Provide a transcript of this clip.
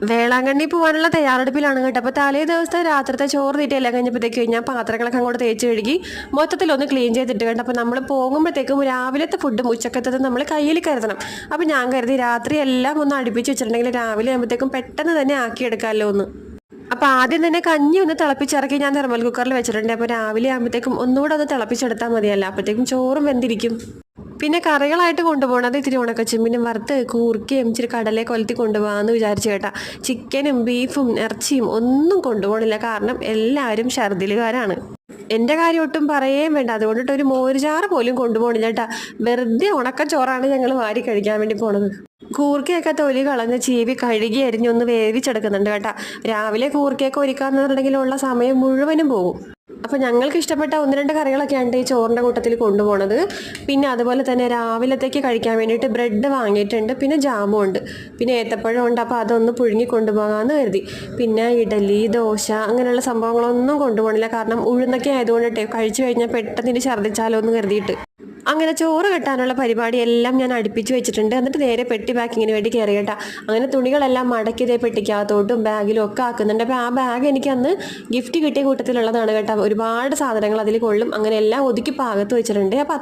വേളാങ്കണ്ണി പോകാനുള്ള തയ്യാറെടുപ്പിലാണ് കേട്ടോ. അപ്പോൾ തലേ ദിവസത്തെ രാത്രിത്തെ ചോറ് തീറ്റ എല്ലാം കഴിഞ്ഞപ്പോഴത്തേക്ക് ഞാൻ പാത്രങ്ങളൊക്കെ അങ്ങോട്ട് തേച്ച് കഴുകി മൊത്തത്തിലൊന്ന് ക്ലീൻ ചെയ്തിട്ട് കേട്ടോ. അപ്പോൾ നമ്മൾ പോകുമ്പോഴത്തേക്കും രാവിലത്തെ ഫുഡും ഉച്ചക്കത്തത് നമ്മൾ കയ്യിൽ കരുതണം. അപ്പോൾ ഞാൻ കരുതി രാത്രി എല്ലാം ഒന്ന് അടുപ്പിച്ച് വെച്ചിട്ടുണ്ടെങ്കിൽ രാവിലെ ആകുമ്പോഴത്തേക്കും പെട്ടെന്ന് തന്നെ ആക്കിയെടുക്കാമല്ലോ ഒന്ന്. അപ്പോൾ ആദ്യം തന്നെ കഞ്ഞി ഒന്ന് തിളപ്പിച്ചിറക്കി ഞാൻ തെർമൽ കുക്കറിൽ വെച്ചിട്ടുണ്ട്. അപ്പോൾ രാവിലെ ആകുമ്പോഴത്തേക്കും ഒന്നുകൂടെ ഒന്ന് തിളപ്പിച്ചെടുത്താൽ മതിയല്ല, അപ്പോഴത്തേക്കും ചോറും വെന്തിരിക്കും. പിന്നെ കറികളായിട്ട് കൊണ്ടുപോകണത് ഇത്തിരി ഉണക്കച്ചെമ്പിനും വറുത്ത് കൂർക്കയും ഇച്ചിരി കടലെ കൊലത്തി കൊണ്ടുപോകാമെന്ന് വിചാരിച്ചു കേട്ടാ. ചിക്കനും ബീഫും ഇറച്ചിയും ഒന്നും കൊണ്ടുപോകണില്ല, കാരണം എല്ലാവരും ഛർദിലുകാരാണ്. എൻ്റെ കാര്യം ഒട്ടും പറയുകയും വേണ്ട, അതുകൊണ്ടിട്ട് ഒരു മോരുചാറ് പോലും കൊണ്ടുപോകണില്ല കേട്ടാ. വെറുതെ ഉണക്കച്ചോറാണ് ഞങ്ങൾ വാരി കഴിക്കാൻ വേണ്ടി പോണത്. കൂർക്കയൊക്കെ തൊലി കളഞ്ഞ് ചീവി കഴുകി അരിഞ്ഞൊന്ന് വേവിച്ചെടുക്കുന്നുണ്ട് കേട്ടാ. രാവിലെ കൂർക്കയൊക്കെ ഒരുക്കാന്നുണ്ടെങ്കിലുള്ള സമയം മുഴുവനും പോകും. അപ്പോൾ ഞങ്ങൾക്ക് ഇഷ്ടപ്പെട്ട ഒന്ന് രണ്ട് കറികളൊക്കെയാണ് ഈ ചോറിൻ്റെ കൂട്ടത്തിൽ കൊണ്ടുപോകണത്. പിന്നെ അതുപോലെ തന്നെ രാവിലത്തേക്ക് കഴിക്കാൻ വേണ്ടിയിട്ട് ബ്രെഡ് വാങ്ങിയിട്ടുണ്ട്, പിന്നെ ജാമും ഉണ്ട്, പിന്നെ ഏത്തപ്പഴം ഉണ്ട്. അപ്പോൾ അതൊന്ന് പുഴുങ്ങി കൊണ്ടുപോകാമെന്ന് കരുതി. പിന്നെ ഇഡലി ദോശ അങ്ങനെയുള്ള സംഭവങ്ങളൊന്നും കൊണ്ടുപോകണില്ല, കാരണം ഉഴുന്നൊക്കെ ആയതുകൊണ്ടിട്ടേ കഴിച്ചു കഴിഞ്ഞാൽ പെട്ടെന്ന് ഇനി ഛർദ്ദിച്ചാലോ എന്ന് കരുതിയിട്ട്. അങ്ങനെ ചോറ് കെട്ടാനുള്ള പരിപാടി എല്ലാം ഞാൻ അടുപ്പിച്ച് വെച്ചിട്ടുണ്ട്. എന്നിട്ട് നേരെ പെട്ടി പാക്കിങ്ങിന് വേണ്ടി കയറി കേട്ടാ. അങ്ങനെ തുണികളെല്ലാം മടക്കി ഇതേ പെട്ടിക്കകത്തോട്ടും ബാഗിലും ഒക്കെ ആക്കുന്നുണ്ട്. അപ്പോൾ ആ ബാഗ് എനിക്ക് അന്ന് ഗിഫ്റ്റ് കിട്ടിയ കൂട്ടത്തിലുള്ളതാണ് കേട്ടോ. ഒരുപാട് സാധനങ്ങൾ അതിൽ കൊള്ളും. അങ്ങനെ എല്ലാം ഒതുക്കി പാകത്ത് വെച്ചിട്ടുണ്ട്. അപ്പോൾ